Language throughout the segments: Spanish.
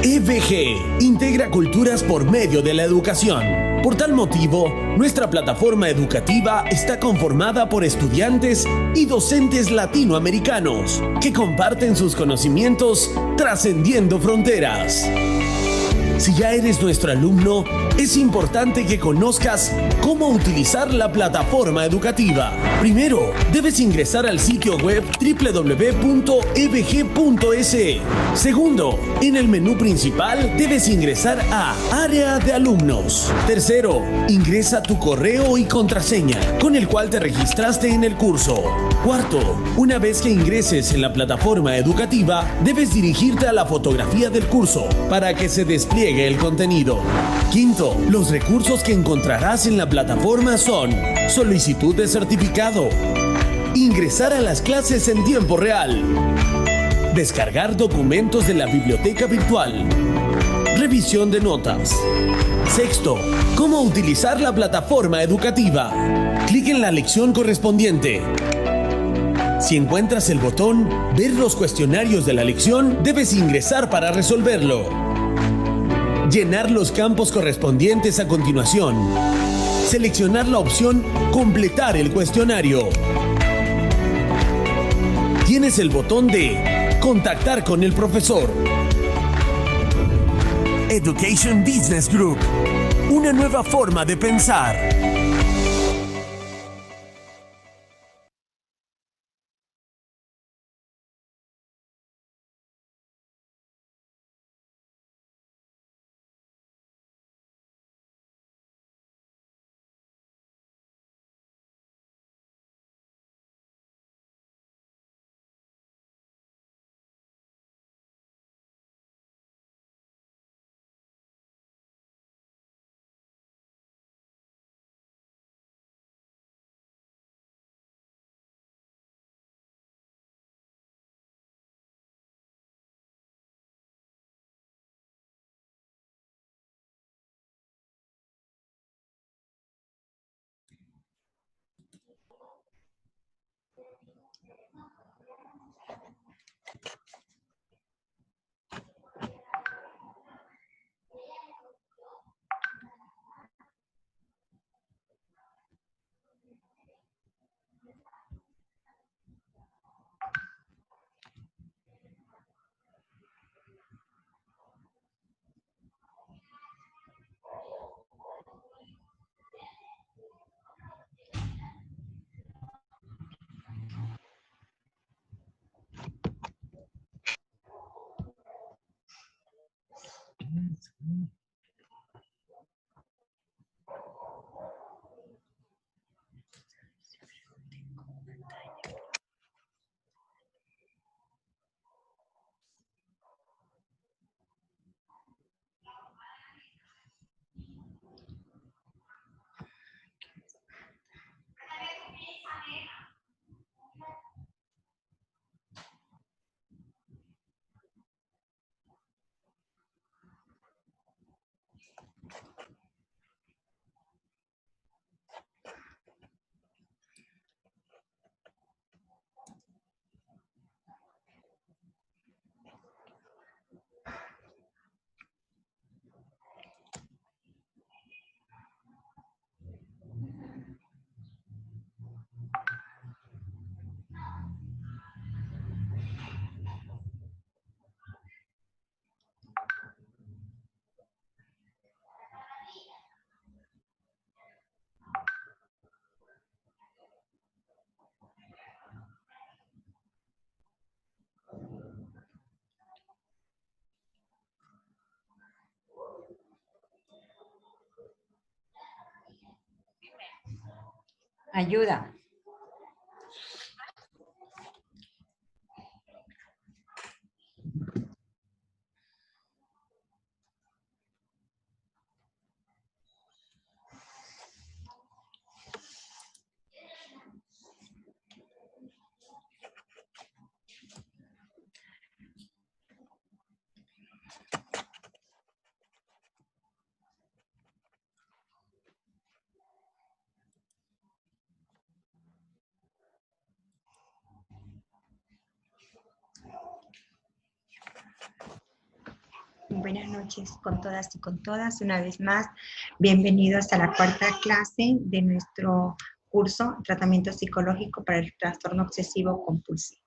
EVG integra culturas por medio de la educación. Por tal motivo, nuestra plataforma educativa está conformada por estudiantes y docentes latinoamericanos que comparten sus conocimientos trascendiendo fronteras. Si ya eres nuestro alumno, es importante que conozcas cómo utilizar la plataforma educativa. Primero, debes ingresar al sitio web www.evg.es. Segundo, en el menú principal debes ingresar a Área de Alumnos. Tercero, ingresa tu correo y contraseña, con el cual te registraste en el curso. Cuarto, una vez que ingreses en la plataforma educativa, debes dirigirte a la fotografía del curso para que se despliegue el contenido. Quinto, los recursos que encontrarás en la plataforma son solicitud de certificado, ingresar a las clases en tiempo real, descargar documentos de la biblioteca virtual, revisión de notas. Sexto, cómo utilizar la plataforma educativa. Clic en la lección correspondiente. Si encuentras el botón Ver los cuestionarios de la lección, debes ingresar para resolverlo. Llenar los campos correspondientes a continuación. Seleccionar la opción Completar el cuestionario. Tienes el botón de Contactar con el profesor. Education Business Group. Una nueva forma de pensar. Ayuda. Buenas noches con todas y con todas. Una vez más, bienvenidos a la cuarta clase de nuestro curso Tratamiento Psicológico para el Trastorno Obsesivo Compulsivo.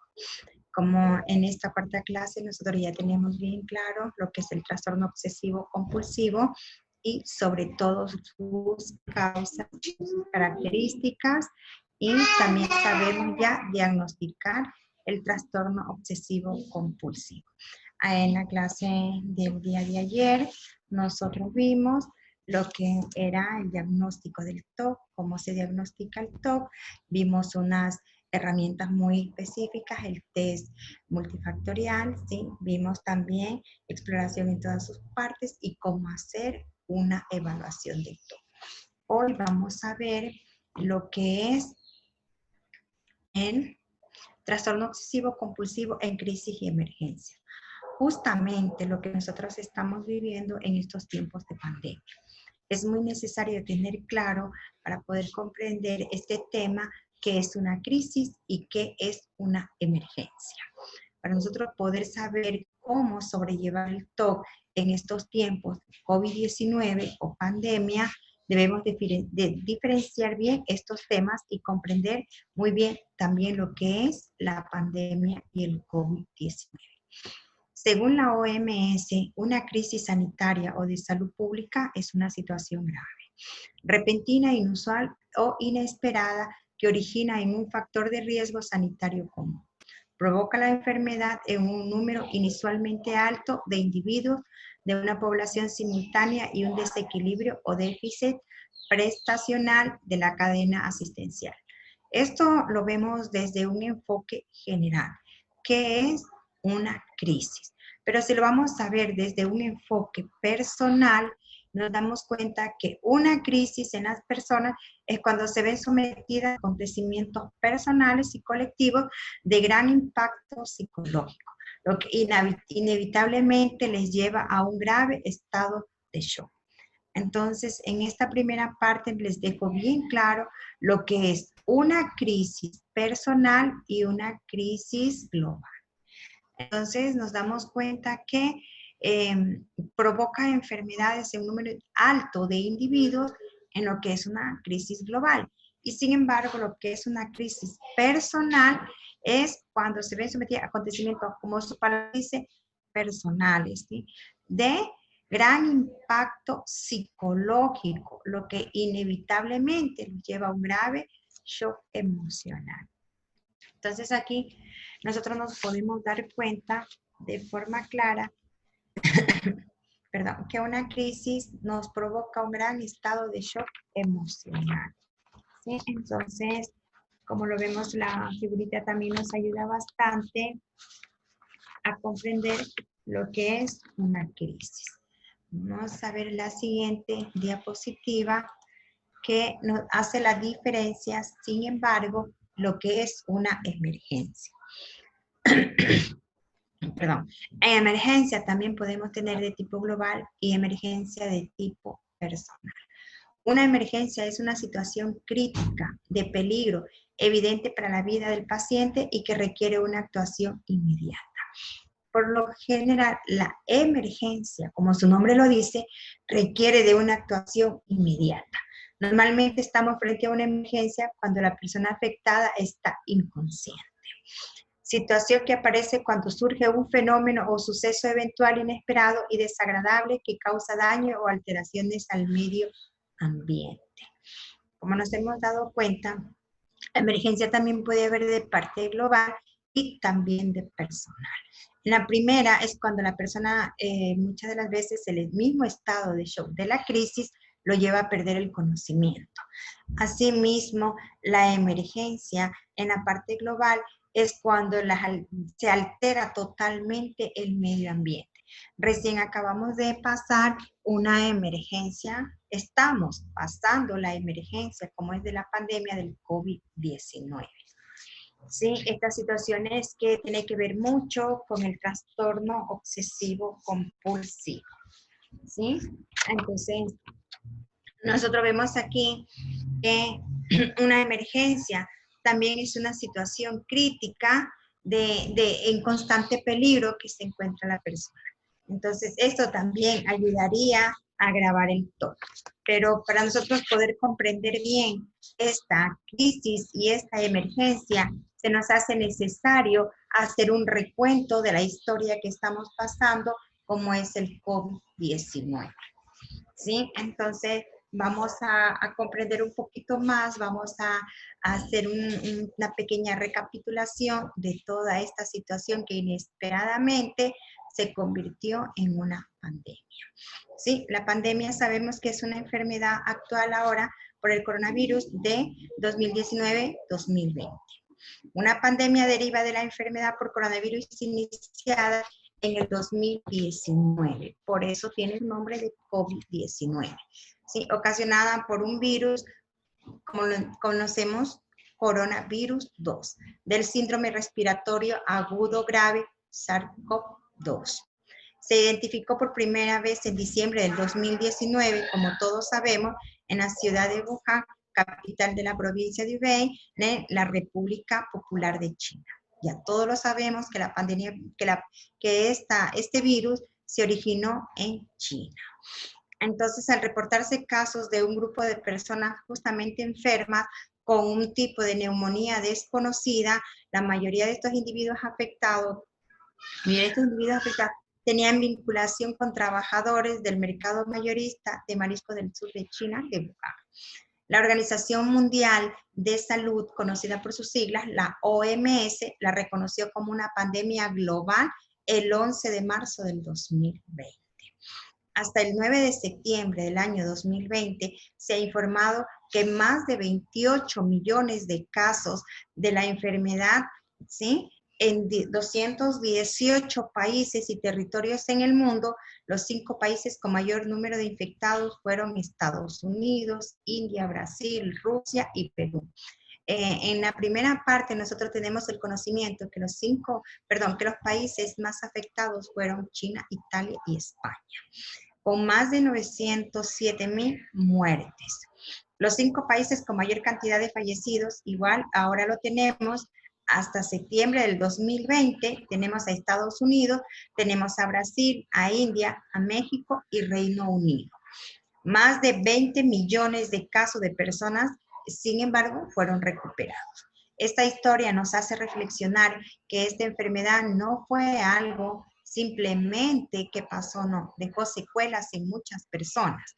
Como en esta cuarta clase nosotros ya tenemos bien claro lo que es el trastorno obsesivo compulsivo y sobre todo sus causas, sus características, y también sabemos ya diagnosticar el trastorno obsesivo compulsivo. En la clase del día de ayer nosotros vimos lo que era el diagnóstico del TOC, cómo se diagnostica el TOC, vimos unas herramientas muy específicas, el test multifactorial, ¿sí? Vimos también exploración en todas sus partes y cómo hacer una evaluación del TOC. Hoy vamos a ver lo que es el trastorno obsesivo compulsivo en crisis y emergencia. Justamente lo que nosotros estamos viviendo en estos tiempos de pandemia. Es muy necesario tener claro para poder comprender este tema qué es una crisis y qué es una emergencia. Para nosotros poder saber cómo sobrellevar el TOC en estos tiempos de COVID-19 o pandemia, debemos de diferenciar bien estos temas y comprender muy bien también lo que es la pandemia y el COVID-19. Según la OMS, una crisis sanitaria o de salud pública es una situación grave, repentina, inusual o inesperada que origina en un factor de riesgo sanitario común. Provoca la enfermedad en un número inusualmente alto de individuos de una población simultánea y un desequilibrio o déficit prestacional de la cadena asistencial. Esto lo vemos desde un enfoque general. ¿Qué es una crisis? Pero si lo vamos a ver desde un enfoque personal, nos damos cuenta que una crisis en las personas es cuando se ven sometidas a acontecimientos personales y colectivos de gran impacto psicológico, lo que inevitablemente les lleva a un grave estado de shock. Entonces, en esta primera parte les dejo bien claro lo que es una crisis personal y una crisis global. Entonces nos damos cuenta que provoca enfermedades en un número alto de individuos en lo que es una crisis global. Y sin embargo, lo que es una crisis personal es cuando se ven sometidos a acontecimientos, como su palabra dice, personales, ¿sí? De gran impacto psicológico, lo que inevitablemente los lleva a un grave shock emocional. Entonces aquí nosotros nos podemos dar cuenta de forma clara perdón, que una crisis nos provoca un gran estado de shock emocional. ¿Sí? Entonces, como lo vemos, la figurita también nos ayuda bastante a comprender lo que es una crisis. Vamos a ver la siguiente diapositiva que nos hace la diferencia, sin embargo, lo que es una emergencia. Perdón. En emergencia también podemos tener de tipo global y emergencia de tipo personal. Una emergencia es una situación crítica, de peligro, evidente para la vida del paciente y que requiere una actuación inmediata. Por lo general, la emergencia, como su nombre lo dice, requiere de una actuación inmediata. Normalmente estamos frente a una emergencia cuando la persona afectada está inconsciente. Situación que aparece cuando surge un fenómeno o suceso eventual inesperado y desagradable que causa daño o alteraciones al medio ambiente. Como nos hemos dado cuenta, la emergencia también puede haber de parte global y también de personal. La primera es cuando la persona, muchas de las veces, el mismo estado de shock de la crisis lo lleva a perder el conocimiento. Asimismo, la emergencia en la parte global es cuando se altera totalmente el medio ambiente. Recién acabamos de pasar una emergencia, estamos pasando la emergencia como es de la pandemia del COVID-19. ¿Sí? Esta situación es que tiene que ver mucho con el trastorno obsesivo compulsivo. ¿Sí? Entonces, nosotros vemos aquí que una emergencia también es una situación crítica en constante peligro que se encuentra la persona. Entonces, esto también ayudaría a agravar el tono. Pero para nosotros poder comprender bien esta crisis y esta emergencia, se nos hace necesario hacer un recuento de la historia que estamos pasando, como es el COVID-19. ¿Sí? Entonces, vamos a comprender un poquito más, vamos a hacer una pequeña recapitulación de toda esta situación que inesperadamente se convirtió en una pandemia. Sí, la pandemia sabemos que es una enfermedad actual ahora por el coronavirus de 2019-2020. Una pandemia deriva de la enfermedad por coronavirus iniciada en el 2019. Por eso tiene el nombre de COVID-19. ¿Sí? Ocasionada por un virus, como lo conocemos, coronavirus 2, del síndrome respiratorio agudo grave SARS-CoV-2. Se identificó por primera vez en diciembre del 2019, como todos sabemos, en la ciudad de Wuhan, capital de la provincia de Hubei, en la República Popular de China. Ya todos lo sabemos que la pandemia, este virus se originó en China. Entonces, al reportarse casos de un grupo de personas justamente enfermas con un tipo de neumonía desconocida, la mayoría de estos individuos afectados tenían vinculación con trabajadores del mercado mayorista de marisco del sur de China, de Wuhan. La Organización Mundial de Salud, conocida por sus siglas, la OMS, la reconoció como una pandemia global el 11 de marzo del 2020. Hasta el 9 de septiembre del año 2020 se ha informado que más de 28 millones de casos de la enfermedad, ¿sí?, en 218 países y territorios en el mundo. Los 5 países con mayor número de infectados fueron Estados Unidos, India, Brasil, Rusia y Perú. En la primera parte nosotros tenemos el conocimiento que los países más afectados fueron China, Italia y España, con más de 907,000 muertes. Los 5 países con mayor cantidad de fallecidos, igual ahora lo tenemos. Hasta septiembre del 2020 tenemos a Estados Unidos, tenemos a Brasil, a India, a México y Reino Unido. Más de 20 millones de casos de personas, sin embargo, fueron recuperados. Esta historia nos hace reflexionar que esta enfermedad no fue algo simplemente que pasó, no, dejó secuelas en muchas personas.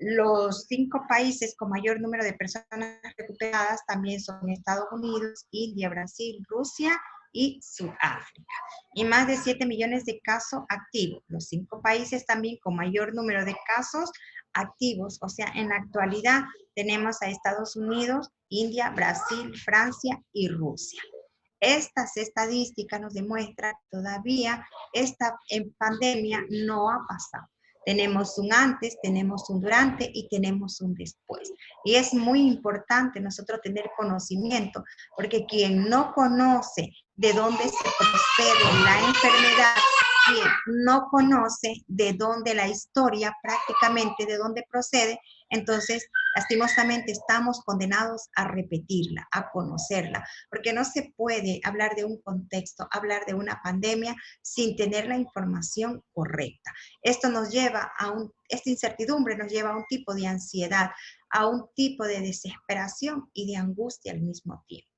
Los 5 países con mayor número de personas recuperadas también son Estados Unidos, India, Brasil, Rusia y Sudáfrica. Y más de 7 millones de casos activos. Los 5 países también con mayor número de casos activos. O sea, en la actualidad tenemos a Estados Unidos, India, Brasil, Francia y Rusia. Estas estadísticas nos demuestran que todavía esta pandemia no ha pasado. Tenemos un antes, tenemos un durante y tenemos un después. Y es muy importante nosotros tener conocimiento, porque quien no conoce de dónde se procede la enfermedad, quien no conoce de dónde la historia, prácticamente de dónde procede, entonces lastimosamente estamos condenados a repetirla, a conocerla, porque no se puede hablar de un contexto, hablar de una pandemia sin tener la información correcta. Esto nos lleva esta incertidumbre nos lleva a un tipo de ansiedad, a un tipo de desesperación y de angustia al mismo tiempo.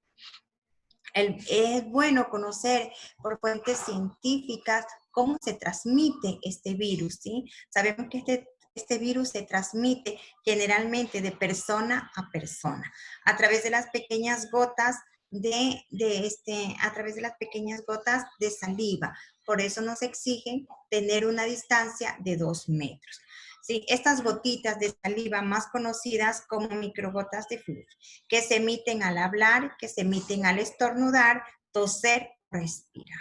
Es bueno conocer por fuentes científicas cómo se transmite este virus, ¿sí? Sabemos que este virus se transmite generalmente de persona a persona, a través de las pequeñas gotas a través de las pequeñas gotas de saliva. Por eso nos exigen tener una distancia de 2 metros. ¿Sí? Estas gotitas de saliva, más conocidas como microgotas de flujo, que se emiten al hablar, que se emiten al estornudar, toser, respirar.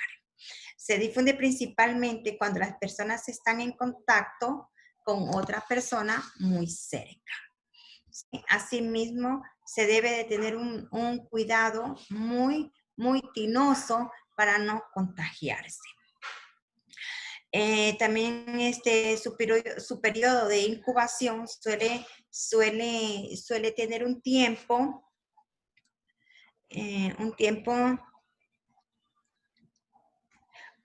Se difunde principalmente cuando las personas están en contacto con otra persona muy cerca. ¿Sí? Asimismo, se debe de tener un cuidado muy, muy tinoso para no contagiarse. También su periodo de incubación suele tener un tiempo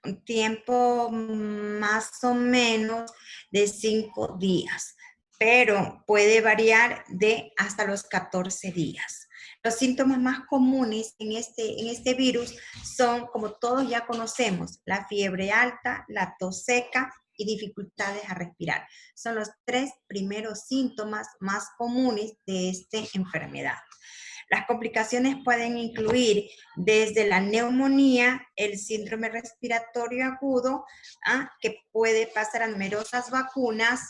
un tiempo más o menos de 5 días, pero puede variar de hasta los 14 días. Los síntomas más comunes en este virus son, como todos ya conocemos, la fiebre alta, la tos seca y dificultades a respirar. Son los 3 primeros síntomas más comunes de esta enfermedad. Las complicaciones pueden incluir desde la neumonía, el síndrome respiratorio agudo, que puede pasar a numerosas vacunas,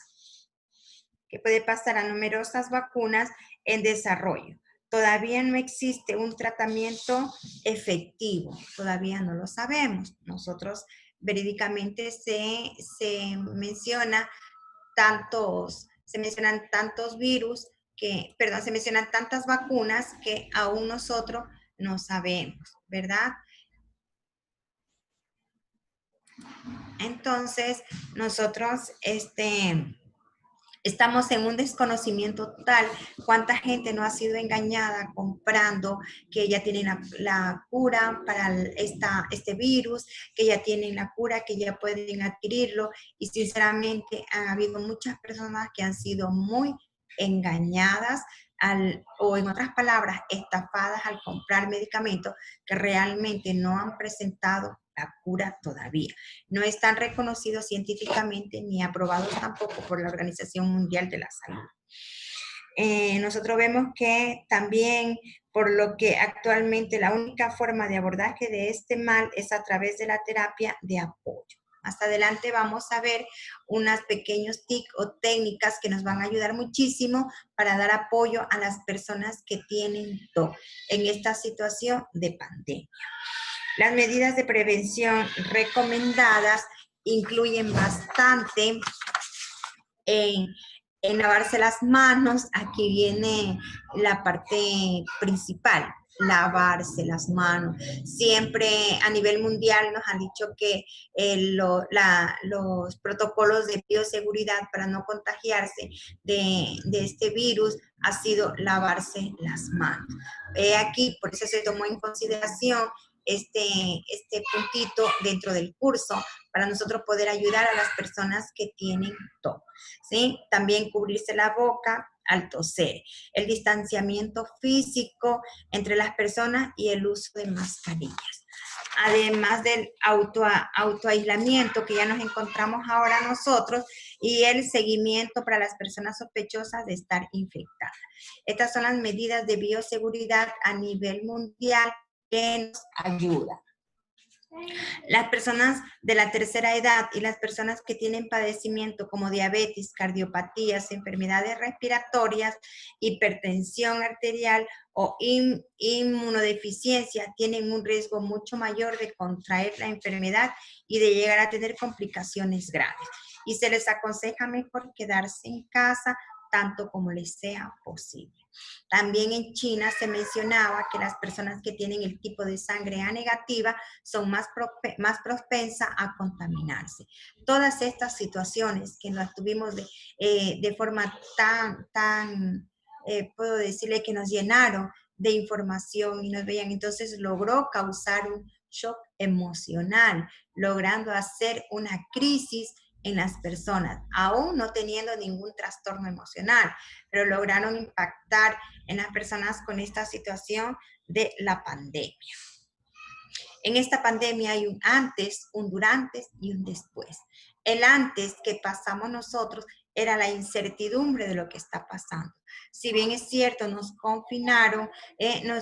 en desarrollo. Todavía no existe un tratamiento efectivo, todavía no lo sabemos. Nosotros verídicamente se mencionan tantos virus se mencionan tantas vacunas que aún nosotros no sabemos, ¿verdad? Entonces, nosotros estamos en un desconocimiento total. ¿Cuánta gente no ha sido engañada comprando que ya tienen la cura para este virus, que ya tienen la cura, que ya pueden adquirirlo? Y sinceramente han habido muchas personas que han sido muy engañadas o en otras palabras, estafadas al comprar medicamentos que realmente no han presentado la cura todavía. No están reconocidos científicamente ni aprobados tampoco por la Organización Mundial de la Salud. Nosotros vemos que también, por lo que actualmente la única forma de abordaje de este mal es a través de la terapia de apoyo. Más adelante vamos a ver unos pequeños tips o técnicas que nos van a ayudar muchísimo para dar apoyo a las personas que tienen TOC en esta situación de pandemia. Las medidas de prevención recomendadas incluyen bastante en lavarse las manos. Aquí viene la parte principal, lavarse las manos. Siempre a nivel mundial nos han dicho que los protocolos de bioseguridad para no contagiarse de este virus ha sido lavarse las manos. Aquí, por eso se tomó en consideración este puntito dentro del curso para nosotros poder ayudar a las personas que tienen TOC, ¿sí? También cubrirse la boca al toser, el distanciamiento físico entre las personas y el uso de mascarillas. Además del autoaislamiento que ya nos encontramos ahora nosotros y el seguimiento para las personas sospechosas de estar infectadas. Estas son las medidas de bioseguridad a nivel mundial que nos ayudan. Las personas de la tercera edad y las personas que tienen padecimiento como diabetes, cardiopatías, enfermedades respiratorias, hipertensión arterial o inmunodeficiencia tienen un riesgo mucho mayor de contraer la enfermedad y de llegar a tener complicaciones graves. Y se les aconseja mejor quedarse en casa tanto como les sea posible. También en China se mencionaba que las personas que tienen el tipo de sangre A negativa son más propensas a contaminarse. Todas estas situaciones que las tuvimos de forma puedo decirle que nos llenaron de información y nos veían, entonces logró causar un shock emocional, logrando hacer una crisis en las personas, aún no teniendo ningún trastorno emocional, pero lograron impactar en las personas con esta situación de la pandemia. En esta pandemia hay un antes, un durante y un después. El antes que pasamos nosotros era la incertidumbre de lo que está pasando. Si bien es cierto, nos confinaron,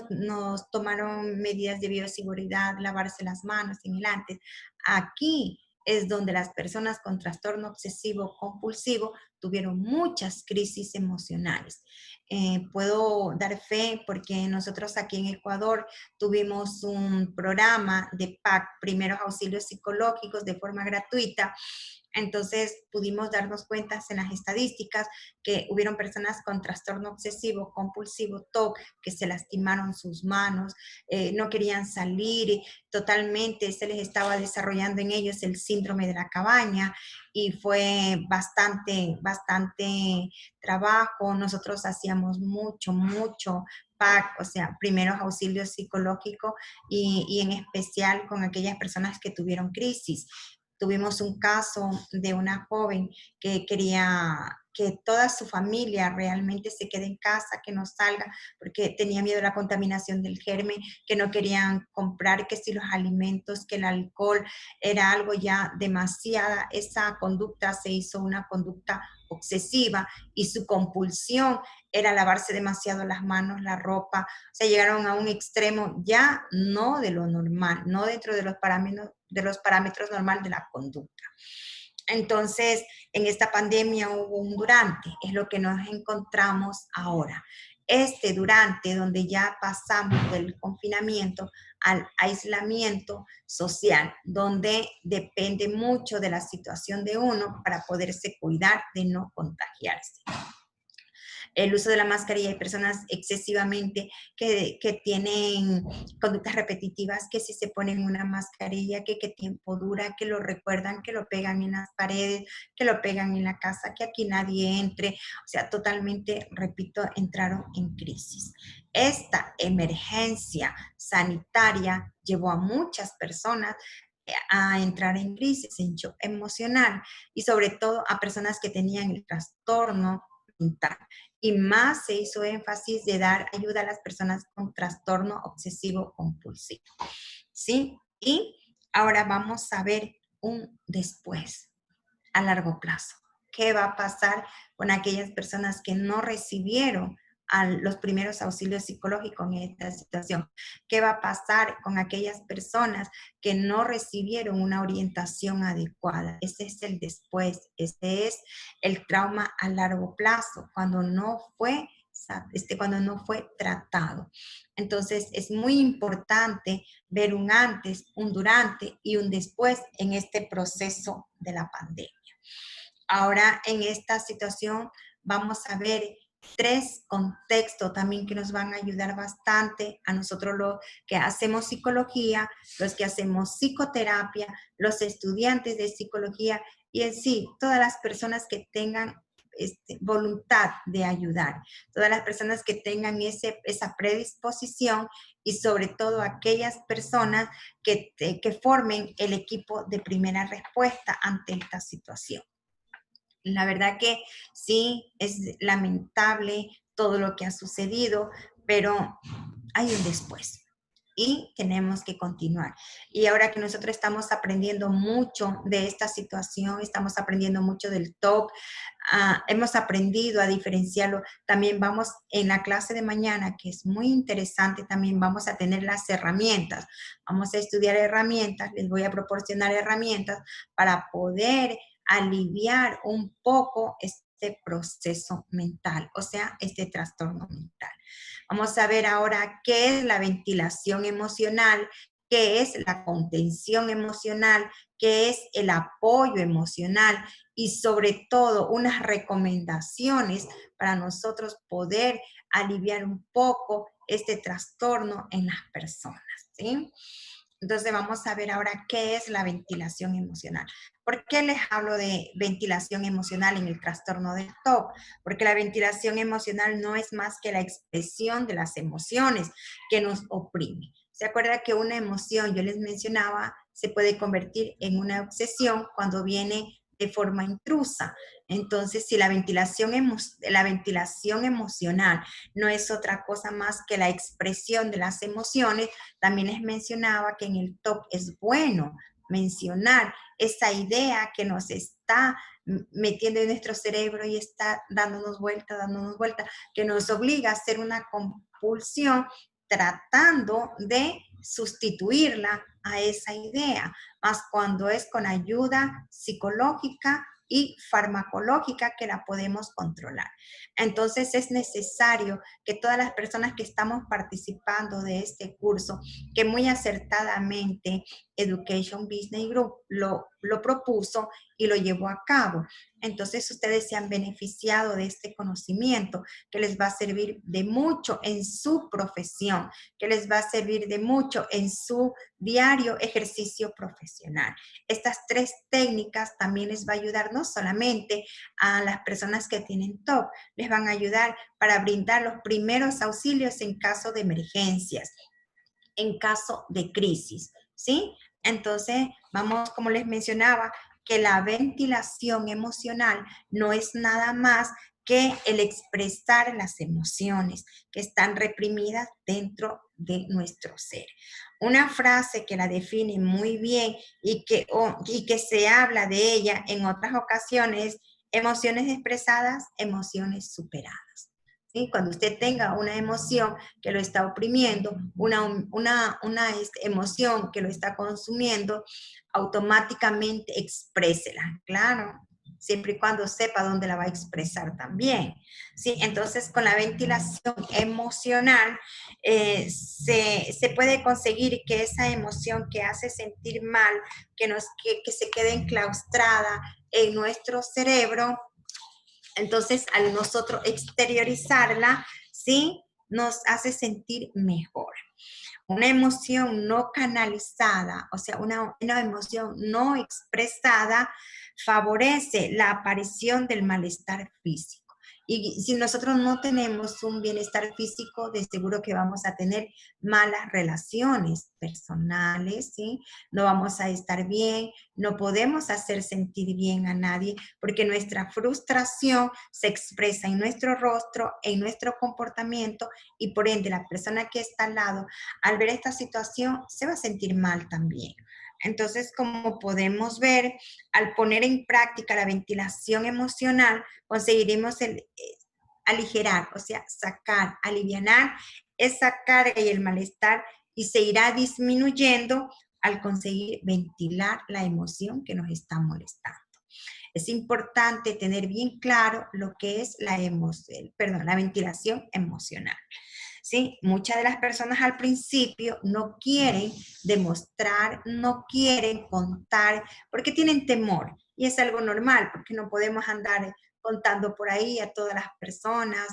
nos tomaron medidas de bioseguridad, lavarse las manos en el antes. Aquí es donde las personas con trastorno obsesivo compulsivo tuvieron muchas crisis emocionales. Puedo dar fe porque nosotros aquí en Ecuador tuvimos un programa de PAC, primeros auxilios psicológicos, de forma gratuita. Entonces pudimos darnos cuenta en las estadísticas que hubieron personas con trastorno obsesivo compulsivo, TOC, que se lastimaron sus manos, no querían salir, totalmente se les estaba desarrollando en ellos el síndrome de la cabaña y fue bastante bastante trabajo. Nosotros hacíamos mucho PAC, o sea, primeros auxilios psicológicos y en especial con aquellas personas que tuvieron crisis. Tuvimos un caso de una joven que quería que toda su familia realmente se quede en casa, que no salga, porque tenía miedo a la contaminación del germen, que no querían comprar, que si los alimentos, que el alcohol era algo ya demasiada. Esa conducta se hizo una conducta obsesiva y su compulsión era lavarse demasiado las manos, la ropa. O sea, llegaron a un extremo ya no de lo normal, no dentro de los parámetros normales de la conducta. Entonces, en esta pandemia hubo un durante, es lo que nos encontramos ahora. Este durante, donde ya pasamos del confinamiento al aislamiento social, donde depende mucho de la situación de uno para poderse cuidar de no contagiarse. El uso de la mascarilla, hay personas excesivamente que tienen conductas repetitivas, que si se ponen una mascarilla, que qué tiempo dura, que lo recuerdan, que lo pegan en las paredes, que lo pegan en la casa, que aquí nadie entre. O sea, totalmente, repito, entraron en crisis. Esta emergencia sanitaria llevó a muchas personas a entrar en crisis, en shock emocional, y sobre todo a personas que tenían el trastorno mental. Y más se hizo énfasis de dar ayuda a las personas con trastorno obsesivo compulsivo. ¿Sí? Y ahora vamos a ver un después, a largo plazo. ¿Qué va a pasar con aquellas personas que no recibieron los primeros auxilios psicológicos en esta situación? ¿Qué va a pasar con aquellas personas que no recibieron una orientación adecuada? Ese es el después, ese es el trauma a largo plazo, cuando no fue tratado. Entonces, es muy importante ver un antes, un durante y un después en este proceso de la pandemia. Ahora, en esta situación, vamos a ver 3 contextos también que nos van a ayudar bastante a nosotros los que hacemos psicología, los que hacemos psicoterapia, los estudiantes de psicología y en sí, todas las personas que tengan voluntad de ayudar, todas las personas que tengan esa predisposición y sobre todo aquellas personas que formen el equipo de primera respuesta ante esta situación. La verdad que sí, es lamentable todo lo que ha sucedido, pero hay un después y tenemos que continuar. Y ahora que nosotros estamos aprendiendo mucho de esta situación, estamos aprendiendo mucho del TOC, hemos aprendido a diferenciarlo. También vamos en la clase de mañana, que es muy interesante, también vamos a tener las herramientas. Vamos a estudiar herramientas, les voy a proporcionar herramientas para poder aliviar un poco este proceso mental, o sea, este trastorno mental. Vamos a ver ahora qué es la ventilación emocional, qué es la contención emocional, qué es el apoyo emocional y sobre todo unas recomendaciones para nosotros poder aliviar un poco este trastorno en las personas, ¿sí? Entonces vamos a ver ahora qué es la ventilación emocional. ¿Por qué les hablo de ventilación emocional en el trastorno del TOC? Porque la ventilación emocional no es más que la expresión de las emociones que nos oprime. ¿Se acuerda que una emoción, yo les mencionaba, se puede convertir en una obsesión cuando viene de forma intrusa? Entonces, si la ventilación emocional no es otra cosa más que la expresión de las emociones, también les mencionaba que en el TOC es bueno mencionar esa idea que nos está metiendo en nuestro cerebro y está dándonos vuelta, que nos obliga a hacer una compulsión tratando de sustituirla a esa idea, más cuando es con ayuda psicológica y farmacológica que la podemos controlar. Entonces es necesario que todas las personas que estamos participando de este curso, que muy acertadamente Education Business Group lo propuso y lo llevó a cabo. Entonces ustedes se han beneficiado de este conocimiento que les va a servir de mucho en su profesión, que les va a servir de mucho en su diario ejercicio profesional. Estas 3 técnicas también les va a ayudar no solamente a las personas que tienen TOC, les van a ayudar para brindar los primeros auxilios en caso de emergencias, en caso de crisis, ¿sí? Entonces, vamos, como les mencionaba, que la ventilación emocional no es nada más que el expresar las emociones que están reprimidas dentro de nuestro ser. Una frase que la define muy bien y que se habla de ella en otras ocasiones: emociones expresadas, emociones superadas. ¿Sí? Cuando usted tenga una emoción que lo está oprimiendo, una emoción que lo está consumiendo, automáticamente exprésela, claro, siempre y cuando sepa dónde la va a expresar también. ¿Sí? Entonces, con la ventilación emocional, se puede conseguir que esa emoción que hace sentir mal, que se quede enclaustrada en nuestro cerebro, entonces, al nosotros exteriorizarla, ¿sí? Nos hace sentir mejor. Una emoción no canalizada, o sea, una emoción no expresada, favorece la aparición del malestar físico. Y si nosotros no tenemos un bienestar físico, de seguro que vamos a tener malas relaciones personales, ¿sí? No vamos a estar bien, no podemos hacer sentir bien a nadie, porque nuestra frustración se expresa en nuestro rostro, en nuestro comportamiento, y por ende la persona que está al lado, al ver esta situación, se va a sentir mal también. Entonces, como podemos ver, al poner en práctica la ventilación emocional, conseguiremos aligerar, o sea, sacar, alivianar esa carga y el malestar, y se irá disminuyendo al conseguir ventilar la emoción que nos está molestando. Es importante tener bien claro lo que es la ventilación emocional. ¿Sí? Muchas de las personas al principio no quieren demostrar, no quieren contar, porque tienen temor. Y es algo normal, porque no podemos andar contando por ahí a todas las personas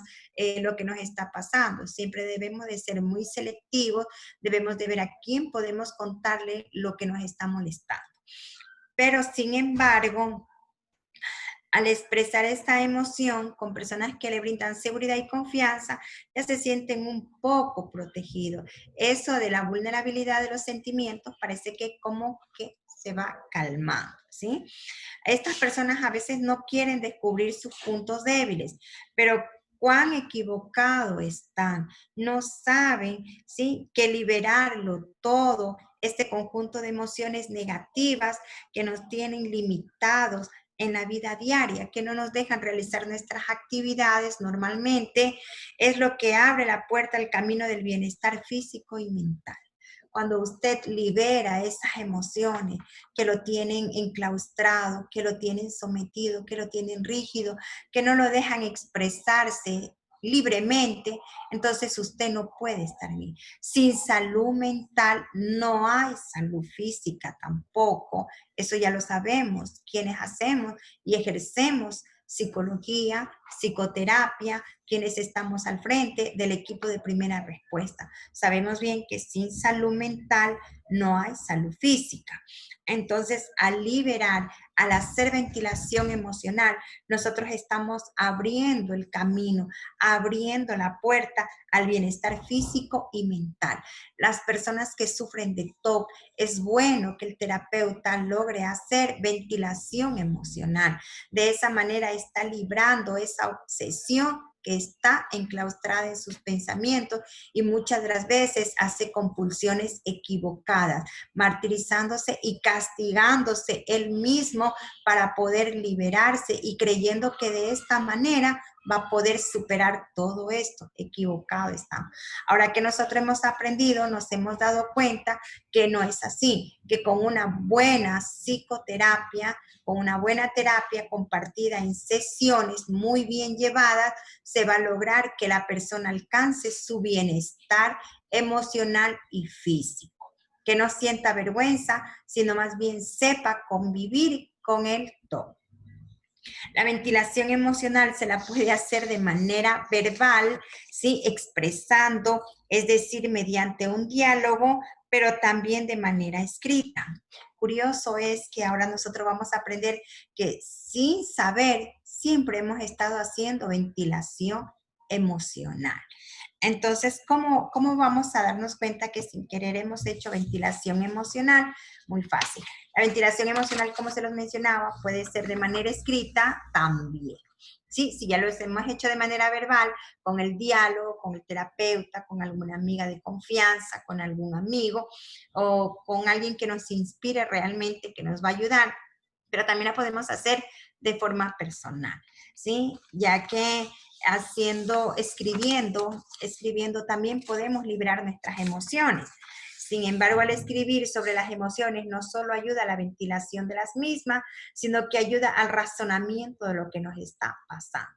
lo que nos está pasando. Siempre debemos de ser muy selectivos, debemos de ver a quién podemos contarle lo que nos está molestando. Pero sin embargo, al expresar esta emoción con personas que le brindan seguridad y confianza, ya se sienten un poco protegidos. Eso de la vulnerabilidad de los sentimientos parece que como que se va calmando, ¿sí? Estas personas a veces no quieren descubrir sus puntos débiles, pero cuán equivocados están. No saben, ¿sí?, que liberarlo todo, este conjunto de emociones negativas que nos tienen limitados en la vida diaria, que no nos dejan realizar nuestras actividades normalmente, es lo que abre la puerta al camino del bienestar físico y mental. Cuando usted libera esas emociones que lo tienen enclaustrado, que lo tienen sometido, que lo tienen rígido, que no lo dejan expresarse libremente, entonces usted no puede estar bien. Sin salud mental no hay salud física tampoco. Eso ya lo sabemos, quienes hacemos y ejercemos psicología, psicoterapia, quienes estamos al frente del equipo de primera respuesta. Sabemos bien que sin salud mental no hay salud física. Entonces, al liberar, al hacer ventilación emocional, nosotros estamos abriendo el camino, abriendo la puerta al bienestar físico y mental. Las personas que sufren de TOC, es bueno que el terapeuta logre hacer ventilación emocional. De esa manera está librando esa obsesión que está enclaustrada en sus pensamientos, y muchas de las veces hace compulsiones equivocadas, martirizándose y castigándose él mismo para poder liberarse y creyendo que de esta manera va a poder superar todo esto. Equivocado estamos. Ahora que nosotros hemos aprendido, nos hemos dado cuenta que no es así, que con una buena psicoterapia, con una buena terapia compartida en sesiones muy bien llevadas, se va a lograr que la persona alcance su bienestar emocional y físico. que no sienta vergüenza, sino más bien sepa convivir con el TOC. La ventilación emocional se la puede hacer de manera verbal, ¿sí? Expresando, es decir, mediante un diálogo, pero también de manera escrita. Curioso es que ahora nosotros vamos a aprender que sin saber siempre hemos estado haciendo ventilación emocional. Entonces, ¿cómo vamos a darnos cuenta que sin querer hemos hecho ventilación emocional? Muy fácil. La ventilación emocional, como se los mencionaba, puede ser de manera escrita también. Sí, si ya lo hemos hecho de manera verbal, con el diálogo, con el terapeuta, con alguna amiga de confianza, con algún amigo o con alguien que nos inspire realmente, que nos va a ayudar, pero también la podemos hacer de forma personal, ¿sí? Ya que escribiendo también podemos liberar nuestras emociones. Sin embargo, al escribir sobre las emociones no solo ayuda a la ventilación de las mismas, sino que ayuda al razonamiento de lo que nos está pasando.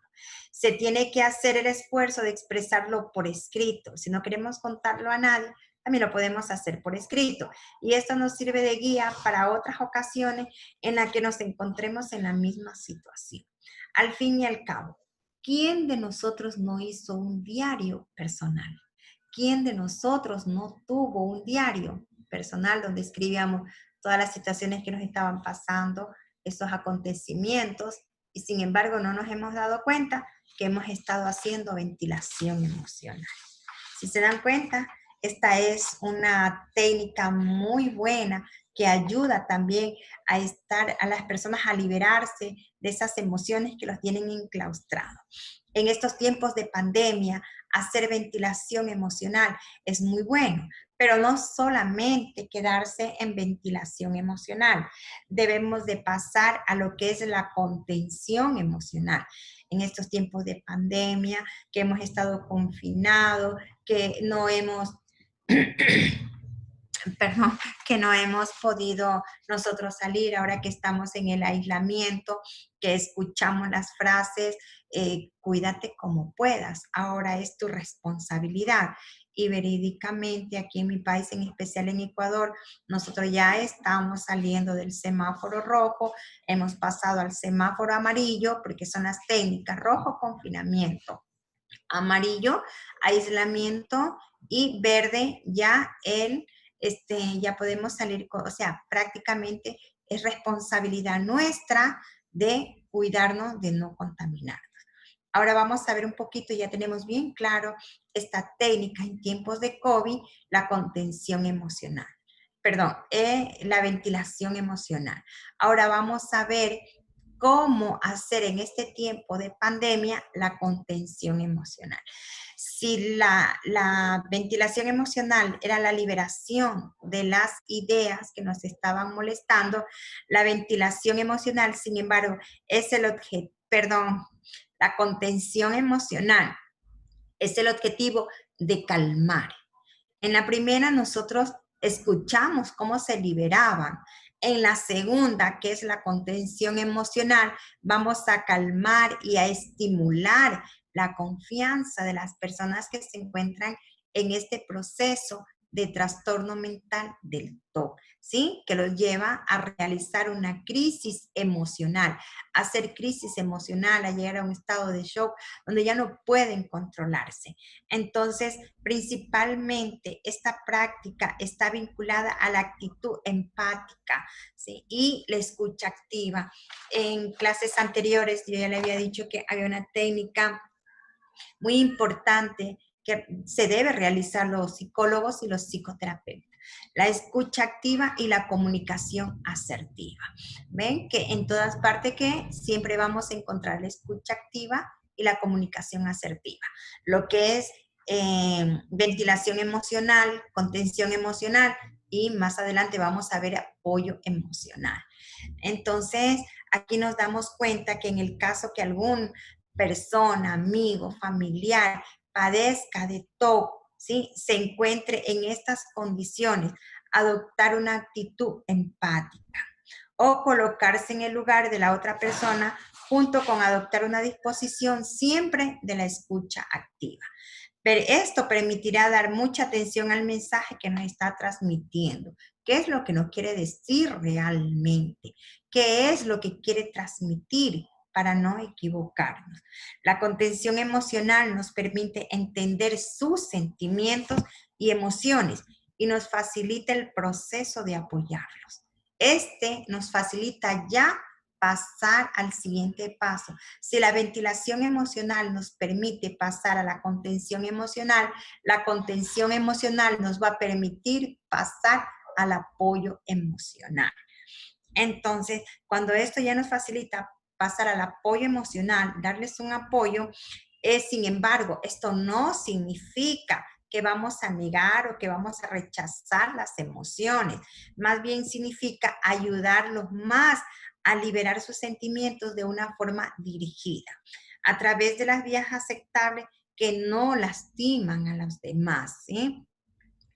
Se tiene que hacer el esfuerzo de expresarlo por escrito. Si no queremos contarlo a nadie, también lo podemos hacer por escrito. Y esto nos sirve de guía para otras ocasiones en las que nos encontremos en la misma situación. Al fin y al cabo, ¿quién de nosotros no hizo un diario personal? ¿Quién de nosotros no tuvo un diario personal donde escribíamos todas las situaciones que nos estaban pasando, esos acontecimientos, y sin embargo no nos hemos dado cuenta que hemos estado haciendo ventilación emocional? Si se dan cuenta, esta es una técnica muy buena que ayuda también a las personas a liberarse de esas emociones que los tienen enclaustrados. En estos tiempos de pandemia, hacer ventilación emocional es muy bueno, pero no solamente quedarse en ventilación emocional. Debemos de pasar a lo que es la contención emocional. En estos tiempos de pandemia, que hemos estado confinados, que no hemos perdón, que no hemos podido nosotros salir ahora que estamos en el aislamiento, que escuchamos las frases, cuídate como puedas, ahora es tu responsabilidad. Y verídicamente aquí en mi país, en especial en Ecuador, nosotros ya estamos saliendo del semáforo rojo, hemos pasado al semáforo amarillo, porque son las técnicas: rojo, confinamiento; amarillo, aislamiento; y verde, ya podemos salir, o sea, prácticamente es responsabilidad nuestra de cuidarnos, de no contaminarnos. Ahora vamos a ver un poquito, ya tenemos bien claro esta técnica en tiempos de COVID, la contención emocional. Perdón, la ventilación emocional. Ahora vamos a ver cómo hacer en este tiempo de pandemia la contención emocional. Si la ventilación emocional era la liberación de las ideas que nos estaban molestando, la ventilación emocional, sin embargo, es la contención emocional es el objetivo de calmar. En la primera nosotros escuchamos cómo se liberaban. En la segunda, que es la contención emocional, vamos a calmar y a estimular la confianza de las personas que se encuentran en este proceso de trastorno mental del TOC, ¿sí? Que los lleva a realizar una crisis emocional, a hacer crisis emocional, a llegar a un estado de shock donde ya no pueden controlarse. Entonces, principalmente esta práctica está vinculada a la actitud empática, ¿sí? Y la escucha activa. En clases anteriores yo ya le había dicho que había una técnica muy importante que se debe realizar los psicólogos y los psicoterapeutas: la escucha activa y la comunicación asertiva. Ven que en todas partes que siempre vamos a encontrar la escucha activa y la comunicación asertiva. Lo que es ventilación emocional, contención emocional, y más adelante vamos a ver apoyo emocional. Entonces, aquí nos damos cuenta que en el caso que algún persona, amigo, familiar padezca de TOC, ¿sí?, se encuentre en estas condiciones, adoptar una actitud empática o colocarse en el lugar de la otra persona, junto con adoptar una disposición siempre de la escucha activa. Pero esto permitirá dar mucha atención al mensaje que nos está transmitiendo. ¿Qué es lo que nos quiere decir realmente? ¿Qué es lo que quiere transmitir para no equivocarnos? La contención emocional nos permite entender sus sentimientos y emociones y nos facilita el proceso de apoyarlos. Este nos facilita ya pasar al siguiente paso. Si la ventilación emocional nos permite pasar a la contención emocional, la contención emocional nos va a permitir pasar al apoyo emocional. Entonces, cuando esto ya nos facilita pasar al apoyo emocional, darles un apoyo, sin embargo, esto no significa que vamos a negar o que vamos a rechazar las emociones. Más bien significa ayudarlos más a liberar sus sentimientos de una forma dirigida, a través de las vías aceptables que no lastiman a los demás, ¿sí?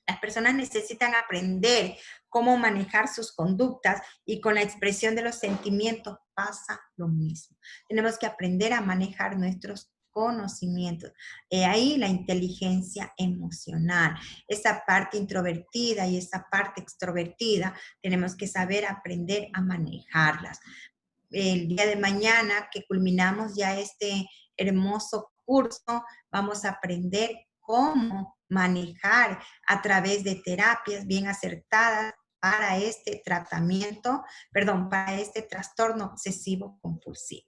Las personas necesitan aprender cómo manejar sus conductas y con la expresión de los sentimientos pasa lo mismo. Tenemos que aprender a manejar nuestros conocimientos. Ahí la inteligencia emocional, esa parte introvertida y esa parte extrovertida, tenemos que saber aprender a manejarlas. El día de mañana que culminamos ya este hermoso curso, vamos a aprender cómo manejar a través de terapias bien acertadas para este tratamiento, perdón, para este trastorno obsesivo compulsivo.